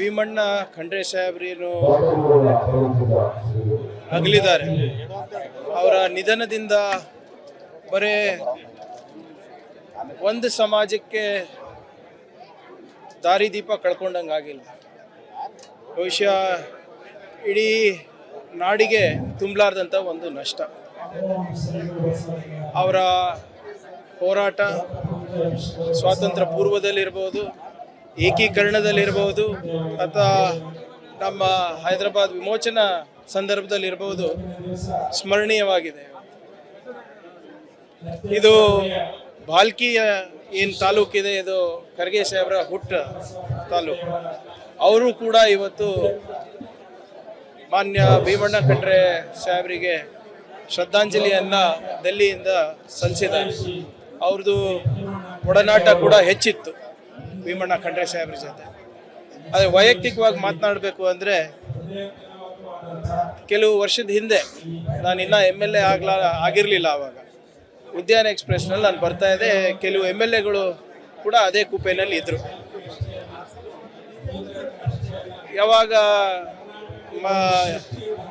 ಭೀಮಣ್ಣ ಖಂಡ್ರೆ ಸಾಹೇಬ್ರೇನು ಅಗಲಿದ್ದಾರೆ. ಅವರ ನಿಧನದಿಂದ ಬರೇ ಒಂದು ಸಮಾಜಕ್ಕೆ ದಾರಿದೀಪ ಕಳ್ಕೊಂಡಂಗಾಗಿಲ್ಲ, ಬಹುಶಃ ಇಡೀ ನಾಡಿಗೆ ತುಂಬಲಾರ್ದಂಥ ಒಂದು ನಷ್ಟ. ಅವರ ಹೋರಾಟ ಸ್ವಾತಂತ್ರ್ಯ ಪೂರ್ವದಲ್ಲಿರ್ಬೋದು, ಏಕೀಕರಣದಲ್ಲಿರ್ಬೋದು, ಅಥವಾ ನಮ್ಮ ಹೈದರಾಬಾದ್ ವಿಮೋಚನಾ ಸಂದರ್ಭದಲ್ಲಿರ್ಬೋದು ಸ್ಮರಣೀಯವಾಗಿದೆ. ಇದು ಭಾಲ್ಕಿಯ ಏನು ತಾಲೂಕಿದೆ, ಇದು ಖರ್ಗೆ ಸಾಹೇಬ್ರ ಹುಟ್ಟ ತಾಲೂಕು. ಅವರು ಕೂಡ ಇವತ್ತು ಮಾನ್ಯ ಭೀಮಣ್ಣ ಖಂಡ್ರೆ ಸಾಹೇಬರಿಗೆ ಶ್ರದ್ಧಾಂಜಲಿಯನ್ನು ದೆಹಲಿಯಿಂದ ಸಲ್ಲಿಸಿದ್ದಾರೆ. ಅವ್ರದ್ದು ಒಡನಾಟ ಕೂಡ ಹೆಚ್ಚಿತ್ತು ಭೀಮಣ್ಣ ಖಂಡ್ರೆ ಸಾಹೇಬ್ರ ಜೊತೆ. ಆದರೆ ವೈಯಕ್ತಿಕವಾಗಿ ಮಾತನಾಡಬೇಕು ಅಂದರೆ, ಕೆಲವು ವರ್ಷದ ಹಿಂದೆ ನಾನಿನ್ನ MLA ಆಗಿರಲಿಲ್ಲ. ಆವಾಗ ಉದ್ಯಾನ ಎಕ್ಸ್ಪ್ರೆಸ್ನಲ್ಲಿ ನಾನು ಬರ್ತಾ ಇದ್ದೆ. ಕೆಲವು MLAಗಳು ಕೂಡ ಅದೇ ಕುಪೆನಲ್ಲಿ ಇದ್ದರು. ಯಾವಾಗ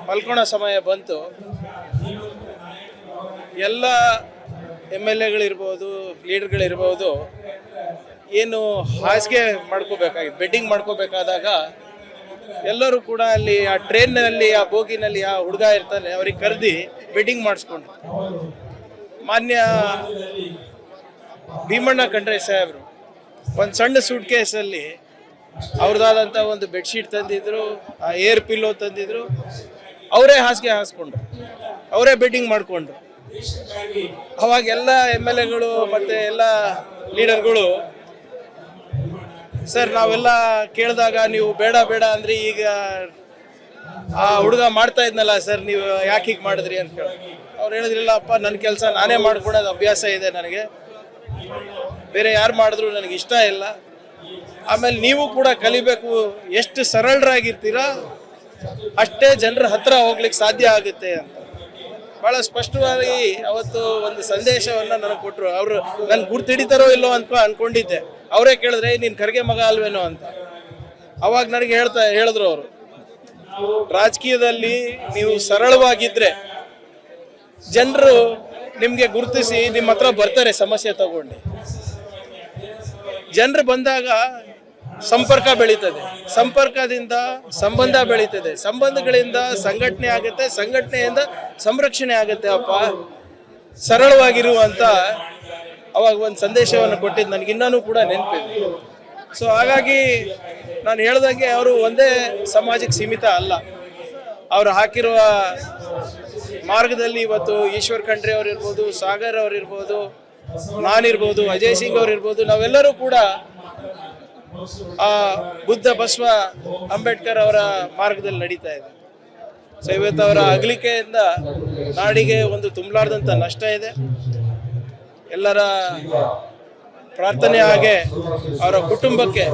ಮಲ್ಕೊಳೋ ಸಮಯ ಬಂತು, ಎಲ್ಲ MLAಗಳಿರ್ಬೋದು, ಲೀಡರ್ಗಳಿರ್ಬೋದು, ಏನು ಹಾಸಿಗೆ ಮಾಡ್ಕೋಬೇಕಾಗಿತ್ತು, ಬೆಡ್ಡಿಂಗ್ ಮಾಡ್ಕೋಬೇಕಾದಾಗ ಎಲ್ಲರೂ ಕೂಡ ಅಲ್ಲಿ ಆ ಟ್ರೈನ್ನಲ್ಲಿ, ಆ ಬೋಗಿನಲ್ಲಿ ಆ ಹುಡುಗ ಇರ್ತಾನೆ, ಅವ್ರಿಗೆ ಕರೆದಿ ಬೆಡ್ಡಿಂಗ್ ಮಾಡಿಸ್ಕೊಂಡ್ರು. ಮಾನ್ಯ ಭೀಮಣ್ಣ ಖಂಡ್ರೆ ಸಾಹೇಬರು ಒಂದು ಸಣ್ಣ ಸೂಟ್ ಕೇಸಲ್ಲಿ ಅವ್ರದ್ದಾದಂಥ ಒಂದು ಬೆಡ್ಶೀಟ್ ತಂದಿದ್ರು, ಆ ಏರ್ ಪಿಲ್ಲೋ ತಂದಿದ್ರು, ಅವರೇ ಹಾಸಿಗೆ ಹಾಸ್ಕೊಂಡ್ರು, ಅವರೇ ಬೆಡ್ಡಿಂಗ್ ಮಾಡಿಕೊಂಡ್ರು. ಅವಾಗೆಲ್ಲ MLAಗಳು ಮತ್ತು ಎಲ್ಲ ಲೀಡರ್ಗಳು, ಸರ್ ನಾವೆಲ್ಲ ಕೇಳಿದಾಗ ನೀವು ಬೇಡ ಬೇಡ ಅಂದ್ರಿ, ಈಗ ಆ ಹುಡುಗ ಮಾಡ್ತಾ ಇದ್ನಲ್ಲ ಸರ್, ನೀವು ಯಾಕೆ ಹೀಗೆ ಮಾಡಿದ್ರಿ ಅಂತ ಕೇಳಿ ಅವ್ರು ಹೇಳಿದ್ರಿಲ್ಲಪ್ಪ, ನನ್ನ ಕೆಲಸ ನಾನೇ ಮಾಡ್ಕೊಳೋದು ಅಭ್ಯಾಸ ಇದೆ ನನಗೆ, ಬೇರೆ ಯಾರು ಮಾಡಿದ್ರು ನನಗೆ ಇಷ್ಟ ಇಲ್ಲ. ಆಮೇಲೆ ನೀವು ಕೂಡ ಕಲಿಬೇಕು, ಎಷ್ಟು ಸರಳರಾಗಿರ್ತೀರ ಅಷ್ಟೇ ಜನರ ಹತ್ರ ಹೋಗ್ಲಿಕ್ಕೆ ಸಾಧ್ಯ ಆಗುತ್ತೆ ಅಂತ ಭಾಳ ಸ್ಪಷ್ಟವಾಗಿ ಅವತ್ತು ಒಂದು ಸಂದೇಶವನ್ನು ನನಗೆ ಕೊಟ್ಟರು. ಅವರು ನನ್ನ ಗುರ್ತು ಹಿಡಿತಾರೋ ಇಲ್ಲೋ ಅಂತ ಅಂದ್ಕೊಂಡಿದ್ದೆ. ಅವರೇ ಕೇಳಿದ್ರೆ ನೀನು ಖರ್ಗೆ ಮಗ ಅಲ್ವೇನೋ ಅಂತ. ಅವಾಗ ನನಗೆ ಹೇಳಿದ್ರು ಅವರು, ರಾಜಕೀಯದಲ್ಲಿ ನೀವು ಸರಳವಾಗಿದ್ದರೆ ಜನರು ನಿಮಗೆ ಗುರುತಿಸಿ ನಿಮ್ಮ ಹತ್ರ ಬರ್ತಾರೆ ಸಮಸ್ಯೆ ತಗೊಂಡು. ಜನರು ಬಂದಾಗ ಸಂಪರ್ಕ ಬೆಳೀತದೆ, ಸಂಪರ್ಕದಿಂದ ಸಂಬಂಧ ಬೆಳೀತದೆ, ಸಂಬಂಧಗಳಿಂದ ಸಂಘಟನೆ ಆಗುತ್ತೆ, ಸಂಘಟನೆಯಿಂದ ಸಂರಕ್ಷಣೆ ಆಗುತ್ತೆ. ಅಪ್ಪ ಸರಳವಾಗಿರುವಂಥ ಅವಾಗ ಒಂದು ಸಂದೇಶವನ್ನು ಕೊಟ್ಟಿದ್ದು ನನಗಿನ್ನೂ ಕೂಡ ನೆನಪಿದೆ. ಸೊ ಹಾಗಾಗಿ ನಾನು ಹೇಳ್ದಂಗೆ ಅವರು ಒಂದೇ ಸಮಾಜಕ್ಕೆ ಸೀಮಿತ ಅಲ್ಲ. ಅವರು ಹಾಕಿರುವ ಮಾರ್ಗದಲ್ಲಿ ಇವತ್ತು ಈಶ್ವರ್ ಖಂಡ್ರೆ ಅವರಿರ್ಬೋದು, ಸಾಗರ್ ಅವರಿರ್ಬೋದು, ನಾನಿರ್ಬೋದು, ಅಜಯ್ ಸಿಂಗ್ ಅವರಿರ್ಬೋದು, ನಾವೆಲ್ಲರೂ ಕೂಡ ಆ ಬುದ್ಧ ಬಸವ ಅಂಬೇಡ್ಕರ್ ಅವರ ಮಾರ್ಗದಲ್ಲಿ ನಡೀತಾ ಇದೆ. ಸೊ ಇವತ್ತು ಅವರ ಅಗಲಿಕೆಯಿಂದ ನಾಡಿಗೆ ಒಂದು ತುಂಬಲಾರ್ದಂಥ ನಷ್ಟ ಇದೆ. ಎಲ್ಲರ ಪ್ರಾರ್ಥನೆ ಹಾಗೆ ಅವರ ಕುಟುಂಬಕ್ಕೆ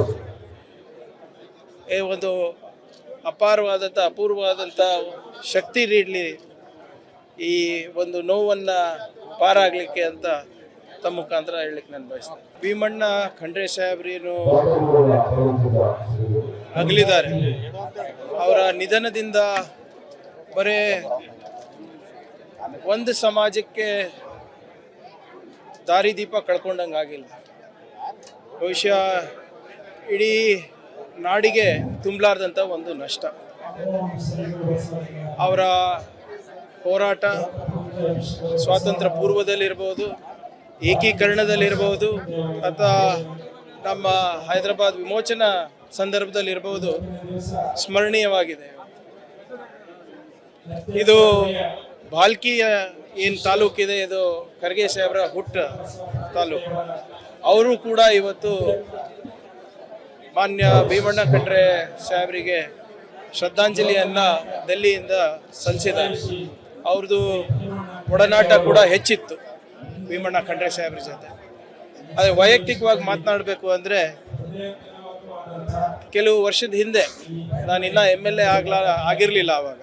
ಒಂದು ಅಪೂರ್ವವಾದಂಥ ಶಕ್ತಿ ನೀಡಲಿ, ಈ ಒಂದು ನೋವನ್ನು ಪಾರಾಗಲಿಕ್ಕೆ ಅಂತ ತಮ್ಮ ಮುಖಾಂತರ ಹೇಳಲಿಕ್ಕೆ ನಾನು ಬಯಸ್ತೇನೆ. ಭೀಮಣ್ಣ ಖಂಡ್ರೆ ಸಾಹೇಬ್ರೇನು ಅಗಲಿದ್ದಾರೆ. ಅವರ ನಿಧನದಿಂದ ಬರೇ ಒಂದು ಸಮಾಜಕ್ಕೆ ದಾರಿದೀಪ ಕಳ್ಕೊಂಡಂಗಾಗಿಲ್ಲ, ಬಹುಶಃ ಇಡೀ ನಾಡಿಗೆ ತುಂಬಲಾರ್ದಂಥ ಒಂದು ನಷ್ಟ. ಅವರ ಹೋರಾಟ ಸ್ವಾತಂತ್ರ್ಯ ಪೂರ್ವದಲ್ಲಿರ್ಬೋದು, ಏಕೀಕರಣದಲ್ಲಿರ್ಬೋದು, ಅಥವಾ ನಮ್ಮ ಹೈದರಾಬಾದ್ ವಿಮೋಚನಾ ಸಂದರ್ಭದಲ್ಲಿರ್ಬೋದು ಸ್ಮರಣೀಯವಾಗಿದೆ. ಇದು ಭಾಲ್ಕಿಯ ಏನು ತಾಲೂಕಿದೆ, ಇದು ಖರ್ಗೆ ಸಾಹೇಬ್ರ ಹುಟ್ಟ ತಾಲೂಕು. ಅವರು ಕೂಡ ಇವತ್ತು ಮಾನ್ಯ ಭೀಮಣ್ಣ ಖಂಡ್ರೆ ಸಾಹೇಬರಿಗೆ ಶ್ರದ್ಧಾಂಜಲಿಯನ್ನು ದೆಹಲಿಯಿಂದ ಸಲ್ಲಿಸಿದ್ದಾರೆ. ಅವ್ರದ್ದು ಒಡನಾಟ ಕೂಡ ಹೆಚ್ಚಿತ್ತು ಭೀಮಣ್ಣ ಖಂಡ್ರೆ ಸಾಹೇಬ್ರ ಜೊತೆ. ಆದರೆ ವೈಯಕ್ತಿಕವಾಗಿ ಮಾತನಾಡಬೇಕು ಅಂದರೆ, ಕೆಲವು ವರ್ಷದ ಹಿಂದೆ ನಾನಿನ್ನ MLA ಆಗಿರಲಿಲ್ಲ. ಆವಾಗ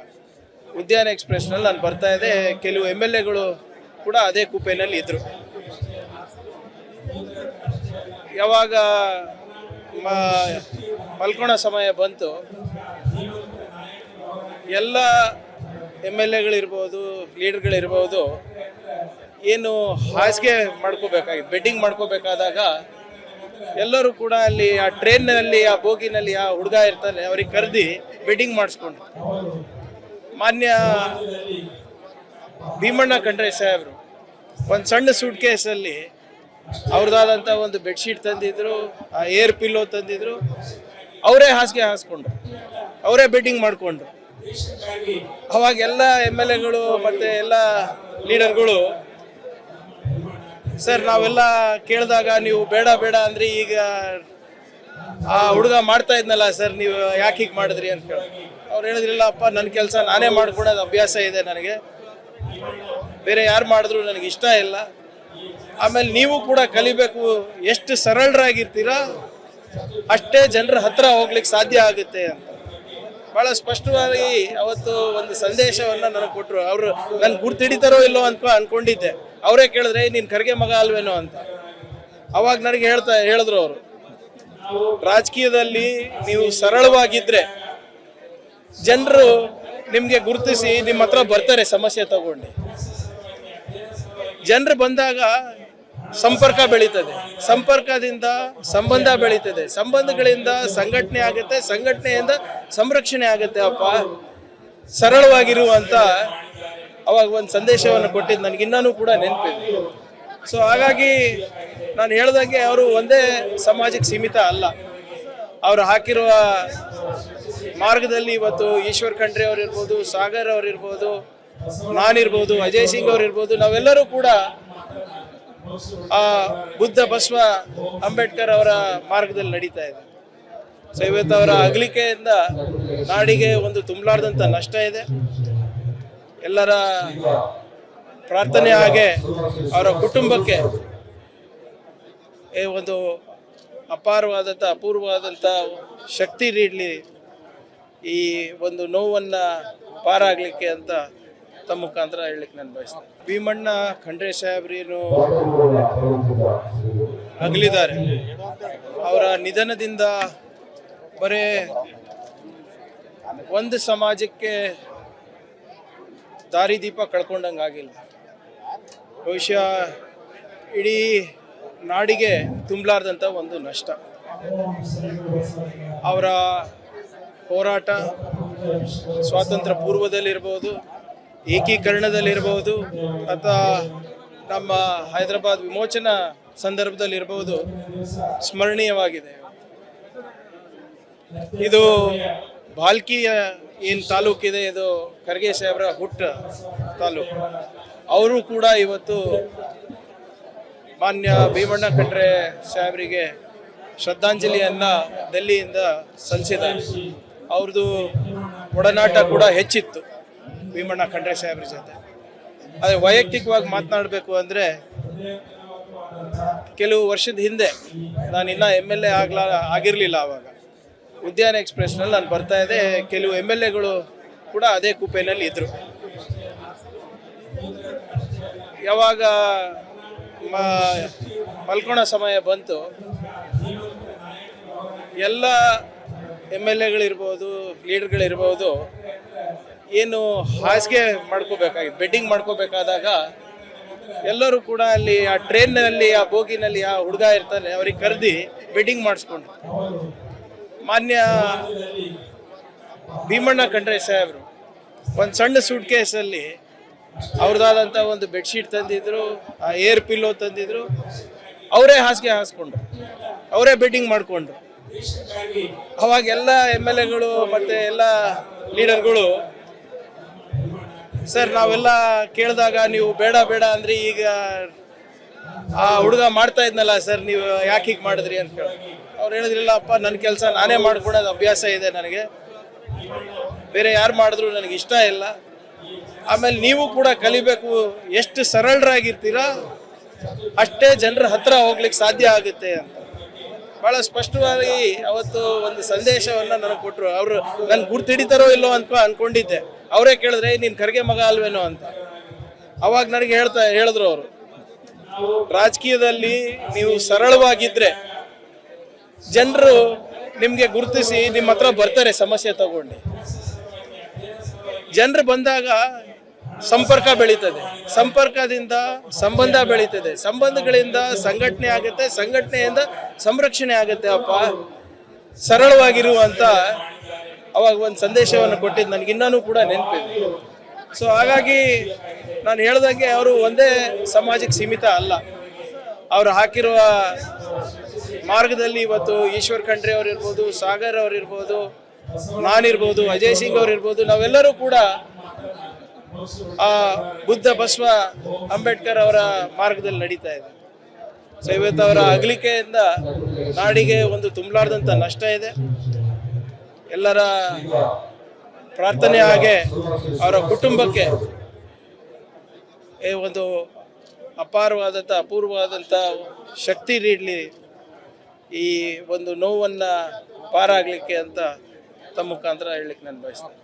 ಉದ್ಯಾನ ಎಕ್ಸ್ಪ್ರೆಸ್ನಲ್ಲಿ ನಾನು ಬರ್ತಾ ಇದ್ದೆ. ಕೆಲವು MLAಗಳು ಕೂಡ ಅದೇ ಕುಪೆನಲ್ಲಿ ಇದ್ದರು. ಯಾವಾಗ ಮಲ್ಕೊಳೋ ಸಮಯ ಬಂತು. ಎಲ್ಲ MLAಗಳಿರ್ಬೋದು, ಲೀಡರ್ಗಳಿರ್ಬೋದು, ಏನು ಹಾಸಿಗೆ ಮಾಡ್ಕೋಬೇಕಾಗಿ ಬೆಡ್ಡಿಂಗ್ ಮಾಡ್ಕೋಬೇಕಾದಾಗ ಎಲ್ಲರೂ ಕೂಡ ಅಲ್ಲಿ ಆ ಟ್ರೈನ್ನಲ್ಲಿ ಆ ಬೋಗಿನಲ್ಲಿ ಆ ಹುಡುಗ ಇರ್ತಾನೆ ಅವ್ರಿಗೆ ಕರೆದಿ ಬೆಡ್ಡಿಂಗ್ ಮಾಡಿಸ್ಕೊಂಡ್ರು. ಮಾನ್ಯ ಭೀಮಣ್ಣ ಖಂಡ್ರೆ ಸಾಹೇಬರು ಒಂದು ಸಣ್ಣ ಸೂಟ್ ಕೇಸಲ್ಲಿ ಅವ್ರದ್ದಾದಂಥ ಒಂದು ಬೆಡ್ಶೀಟ್ ತಂದಿದ್ರು, ಆ ಏರ್ ಪಿಲ್ಲೋ ತಂದಿದ್ರು, ಅವರೇ ಹಾಸಿಗೆ ಹಾಸ್ಕೊಂಡ್ರು, ಅವರೇ ಬೆಡ್ಡಿಂಗ್ ಮಾಡಿಕೊಂಡ್ರು. ಅವಾಗ ಎಲ್ಲ MLAಗಳು ಮತ್ತು ಎಲ್ಲ ಲೀಡರ್ಗಳು, ಸರ್ ನಾವೆಲ್ಲ ಕೇಳಿದಾಗ ನೀವು ಬೇಡ ಬೇಡ ಅಂದ್ರಿ, ಈಗ ಆ ಹುಡುಗ ಮಾಡ್ತಾ ಇದ್ನಲ್ಲ ಸರ್, ನೀವು ಯಾಕೆ ಹೀಗೆ ಮಾಡಿದ್ರಿ ಅಂತ ಕೇಳಿ ಅವ್ರು ಹೇಳಿದ್ರಿಲ್ಲ ಅಪ್ಪ, ನನ್ನ ಕೆಲಸ ನಾನೇ ಮಾಡ್ಕೊಳೋದು ಅಭ್ಯಾಸ ಇದೆ ನನಗೆ, ಬೇರೆ ಯಾರು ಮಾಡಿದ್ರು ನನಗೆ ಇಷ್ಟ ಇಲ್ಲ. ಆಮೇಲೆ ನೀವು ಕೂಡ ಕಲಿಬೇಕು, ಎಷ್ಟು ಸರಳರಾಗಿರ್ತೀರಾ ಅಷ್ಟೇ ಜನರ ಹತ್ರ ಹೋಗ್ಲಿಕ್ಕೆ ಸಾಧ್ಯ ಆಗುತ್ತೆ ಅಂತ ಭಾಳ ಸ್ಪಷ್ಟವಾಗಿ ಅವತ್ತು ಒಂದು ಸಂದೇಶವನ್ನು ನನಗೆ ಕೊಟ್ಟರು. ಅವರು ನನ್ಗೆ ಗುರ್ತಿಡಿತಾರೋ ಇಲ್ಲೋ ಅಂತ ಅನ್ಕೊಂಡಿದ್ದೆ. ಅವರೇ ಕೇಳಿದ್ರೆ ನೀನು ಖರ್ಗೆ ಮಗ ಅಲ್ವೇನೋ ಅಂತ. ಅವಾಗ ನನಗೆ ಹೇಳಿದ್ರು ಅವರು, ರಾಜಕೀಯದಲ್ಲಿ ನೀವು ಸರಳವಾಗಿದ್ರೆ ಜನರು ನಿಮಗೆ ಗುರುತಿಸಿ ನಿಮ್ಮ ಹತ್ರ ಬರ್ತಾರೆ ಸಮಸ್ಯೆ ತಗೊಂಡು. ಜನರು ಬಂದಾಗ ಸಂಪರ್ಕ ಬೆಳೀತದೆ, ಸಂಪರ್ಕದಿಂದ ಸಂಬಂಧ ಬೆಳೀತದೆ, ಸಂಬಂಧಗಳಿಂದ ಸಂಘಟನೆ ಆಗುತ್ತೆ, ಸಂಘಟನೆಯಿಂದ ಸಂರಕ್ಷಣೆ ಆಗುತ್ತೆ. ಅಪ್ಪ ಸರಳವಾಗಿರುವಂತ ಅವಾಗ ಒಂದು ಸಂದೇಶವನ್ನು ಕೊಟ್ಟಿದ್ದು ನನಗೆ ಇನ್ನೂ ಕೂಡ ನೆನಪಿದೆ. ಸೊ ಹಾಗಾಗಿ ನಾನು ಹೇಳ್ದಂಗೆ ಅವರು ಒಂದೇ ಸಮಾಜಕ್ಕೆ ಸೀಮಿತ ಅಲ್ಲ. ಅವರು ಹಾಕಿರುವ ಮಾರ್ಗದಲ್ಲಿ ಇವತ್ತು ಈಶ್ವರ್ ಖಂಡ್ರೆ ಅವರಿರ್ಬೋದು, ಸಾಗರ್ ಅವರಿರ್ಬೋದು, ನಾನಿರ್ಬೋದು, ಅಜಯ್ ಸಿಂಗ್ ಅವರಿರ್ಬೋದು, ನಾವೆಲ್ಲರೂ ಕೂಡ ಆ ಬುದ್ಧ ಬಸವ ಅಂಬೇಡ್ಕರ್ ಅವರ ಮಾರ್ಗದಲ್ಲಿ ನಡೀತಾ ಇದೆ. ಸೊ ಇವತ್ತು ಅವರ ಅಗಲಿಕೆಯಿಂದ ನಾಡಿಗೆ ಒಂದು ತುಂಬಲಾರ್ದಂಥ ನಷ್ಟ ಇದೆ. ಎಲ್ಲರ ಪ್ರಾರ್ಥನೆ ಹಾಗೆ ಅವರ ಕುಟುಂಬಕ್ಕೆ ಒಂದು ಅಪಾರವಾದಂಥ ಅಪೂರ್ವವಾದಂಥ ಶಕ್ತಿ ನೀಡಲಿ, ಈ ಒಂದು ನೋವನ್ನು ಪಾರಾಗಲಿಕ್ಕೆ ಅಂತ ತಮ್ಮ ಮುಖಾಂತರ ಹೇಳಲಿಕ್ಕೆ ನಾನು ಬಯಸ್ತೇನೆ. ಭೀಮಣ್ಣ ಖಂಡ್ರೆ ಸಾಹೇಬ್ರೇನು ಅಗಲಿದ್ದಾರೆ. ಅವರ ನಿಧನದಿಂದ ಬರೇ ಒಂದು ಸಮಾಜಕ್ಕೆ ದಾರಿದೀಪ ಕಳ್ಕೊಂಡಂಗಾಗಿಲ್ಲ, ಬಹುಶಃ ಇಡೀ ನಾಡಿಗೆ ತುಂಬಲಾರ್ದಂಥ ಒಂದು ನಷ್ಟ. ಅವರ ಹೋರಾಟ ಸ್ವಾತಂತ್ರ್ಯ ಪೂರ್ವದಲ್ಲಿರ್ಬೋದು, ಏಕೀಕರಣದಲ್ಲಿರ್ಬೋದು, ಅಥವಾ ನಮ್ಮ ಹೈದರಾಬಾದ್ ವಿಮೋಚನಾ ಸಂದರ್ಭದಲ್ಲಿರ್ಬೋದು, ಸ್ಮರಣೀಯವಾಗಿದೆ. ಇದು ಭಾಲ್ಕಿಯ ಏನು ತಾಲೂಕಿದೆ, ಇದು ಖರ್ಗೆ ಸಾಹೇಬ್ರ ಹುಟ್ಟ ತಾಲೂಕು. ಅವರು ಕೂಡ ಇವತ್ತು ಮಾನ್ಯ ಭೀಮಣ್ಣ ಖಂಡ್ರೆ ಸಾಹೇಬರಿಗೆ ಶ್ರದ್ಧಾಂಜಲಿಯನ್ನು ಡೆಲ್ಲಿಯಿಂದ ಸಲ್ಲಿಸಿದ್ದಾರೆ. ಅವ್ರದ್ದು ಒಡನಾಟ ಕೂಡ ಹೆಚ್ಚಿತ್ತು ಭೀಮಣ್ಣ ಖಂಡ್ರೆ ಸಾಹೇಬ್ರ ಜೊತೆ. ಅದೇ ವೈಯಕ್ತಿಕವಾಗಿ ಮಾತನಾಡಬೇಕು ಅಂದರೆ, ಕೆಲವು ವರ್ಷದ ಹಿಂದೆ ನಾನು ಇನ್ನೂ MLA ಆಗಿರಲಿಲ್ಲ. ಆವಾಗ ಉದ್ಯಾನ ಎಕ್ಸ್ಪ್ರೆಸ್ನಲ್ಲಿ ನಾನು ಬರ್ತಾ ಇದ್ದೆ. ಕೆಲವು MLAಗಳು ಕೂಡ ಅದೇ ಕುಪೆನಲ್ಲಿ ಇದ್ದರು. ಯಾವಾಗ ಮಲ್ಕೊಳೋ ಸಮಯ ಬಂತು, ಎಲ್ಲ MLAಗಳಿರ್ಬೋದು, ಲೀಡರ್ಗಳಿರ್ಬೋದು, ಏನು ಹಾಸಿಗೆ ಮಾಡ್ಕೋಬೇಕಾಗಿ ಬೆಡ್ಡಿಂಗ್ ಮಾಡ್ಕೋಬೇಕಾದಾಗ ಎಲ್ಲರೂ ಕೂಡ ಅಲ್ಲಿ ಆ ಟ್ರೈನ್ನಲ್ಲಿ ಆ ಬೋಗಿನಲ್ಲಿ ಆ ಹುಡುಗ ಇರ್ತಾನೆ ಅವ್ರಿಗೆ ಕರೆದಿ ಬೆಡ್ಡಿಂಗ್ ಮಾಡಿಸ್ಕೊಂಡ್ರು. ಮಾನ್ಯ ಭೀಮಣ್ಣ ಖಂಡ್ರೆ ಸಾಹೇಬರು ಒಂದು ಸಣ್ಣ ಸೂಟ್ ಕೇಸಲ್ಲಿ ಅವ್ರದ್ದಾದಂಥ ಒಂದು ಬೆಡ್ಶೀಟ್ ತಂದಿದ್ರು, ಆ ಏರ್ ಪಿಲ್ಲೋ ತಂದಿದ್ರು, ಅವರೇ ಹಾಸಿಗೆ ಹಾಸ್ಕೊಂಡ್ರು, ಅವರೇ ಬೆಡ್ಡಿಂಗ್ ಮಾಡಿಕೊಂಡ್ರು. ಅವಾಗ ಎಲ್ಲ MLAಗಳು ಮತ್ತು ಎಲ್ಲ ಲೀಡರ್ಗಳು, ಸರ್ ನಾವೆಲ್ಲ ಕೇಳಿದಾಗ ನೀವು ಬೇಡ ಬೇಡ ಅಂದ್ರಿ, ಈಗ ಆ ಹುಡುಗ ಮಾಡ್ತಾ ಇದ್ನಲ್ಲ ಸರ್, ನೀವು ಯಾಕೆ ಹೀಗೆ ಮಾಡಿದ್ರಿ ಅಂತ ಕೇಳಿ ಅವ್ರು ಹೇಳಿದ್ರಿಲ್ಲ ಅಪ್ಪ, ನನ್ನ ಕೆಲಸ ನಾನೇ ಮಾಡ್ಕೊಳೋದು ಅಭ್ಯಾಸ ಇದೆ ನನಗೆ, ಬೇರೆ ಯಾರು ಮಾಡಿದ್ರು ನನಗೆ ಇಷ್ಟ ಇಲ್ಲ. ಆಮೇಲೆ ನೀವು ಕೂಡ ಕಲಿಬೇಕು, ಎಷ್ಟು ಸರಳರಾಗಿರ್ತೀರಾ ಅಷ್ಟೇ ಜನರ ಹತ್ರ ಹೋಗ್ಲಿಕ್ಕೆ ಸಾಧ್ಯ ಆಗುತ್ತೆ ಅಂತ ಭಾಳ ಸ್ಪಷ್ಟವಾಗಿ ಅವತ್ತು ಒಂದು ಸಂದೇಶವನ್ನು ನನಗೆ ಕೊಟ್ಟರು. ಅವರು ನನ್ಗೆ ಗುರ್ತಿಡಿತಾರೋ ಇಲ್ಲೋ ಅಂತ ಅನ್ಕೊಂಡಿದ್ದೆ. ಅವರೇ ಕೇಳಿದ್ರೆ ನೀನು ಖರ್ಗೆ ಮಗ ಅಲ್ವೇನೋ ಅಂತ. ಅವಾಗ ನನಗೆ ಹೇಳಿದ್ರು ಅವರು, ರಾಜಕೀಯದಲ್ಲಿ ನೀವು ಸರಳವಾಗಿದ್ರೆ ಜನರು ನಿಮಗೆ ಗುರುತಿಸಿ ನಿಮ್ಮ ಹತ್ರ ಬರ್ತಾರೆ ಸಮಸ್ಯೆ ತಗೊಂಡು. ಜನರು ಬಂದಾಗ ಸಂಪರ್ಕ ಬೆಳೀತದೆ, ಸಂಪರ್ಕದಿಂದ ಸಂಬಂಧ ಬೆಳೀತದೆ, ಸಂಬಂಧಗಳಿಂದ ಸಂಘಟನೆ ಆಗುತ್ತೆ, ಸಂಘಟನೆಯಿಂದ ಸಂರಕ್ಷಣೆ ಆಗುತ್ತೆ. ಅಪ್ಪ ಸರಳವಾಗಿರುವಂತ ಅವಾಗ ಒಂದು ಸಂದೇಶವನ್ನು ಕೊಟ್ಟಿದ್ದು ನನಗೆ ಇನ್ನೂ ಕೂಡ ನೆನಪಿದೆ. ಸೊ ಹಾಗಾಗಿ ನಾನು ಹೇಳ್ದಂಗೆ ಅವರು ಒಂದೇ ಸಮಾಜಕ್ಕೆ ಸೀಮಿತ ಅಲ್ಲ. ಅವರು ಹಾಕಿರುವ ಮಾರ್ಗದಲ್ಲಿ ಇವತ್ತು ಈಶ್ವರ್ ಖಂಡ್ರೆ ಅವರಿರ್ಬೋದು, ಸಾಗರ್ ಅವರಿರ್ಬೋದು, ನಾನಿರ್ಬೋದು, ಅಜಯ್ ಸಿಂಗ್ ಅವರಿರ್ಬೋದು, ನಾವೆಲ್ಲರೂ ಕೂಡ ಆ ಬುದ್ಧ ಬಸವ ಅಂಬೇಡ್ಕರ್ ಅವರ ಮಾರ್ಗದಲ್ಲಿ ನಡೀತಾ ಇದೆ. ಸೊ ಇವತ್ತು ಅವರ ಅಗಲಿಕೆಯಿಂದ ನಾಡಿಗೆ ಒಂದು ತುಂಬಲಾರ್ದಂಥ ನಷ್ಟ ಇದೆ. ಎಲ್ಲರ ಪ್ರಾರ್ಥನೆ ಹಾಗೆ ಅವರ ಕುಟುಂಬಕ್ಕೆ ಒಂದು ಅಪೂರ್ವವಾದಂಥ ಶಕ್ತಿ ನೀಡಲಿ, ಈ ಒಂದು ನೋವನ್ನು ಪಾರಾಗಲಿಕ್ಕೆ ಅಂತ ತಮ್ಮ ಮುಖಾಂತರ ಹೇಳಲಿಕ್ಕೆ ನಾನು ಬಯಸ್ತೇನೆ.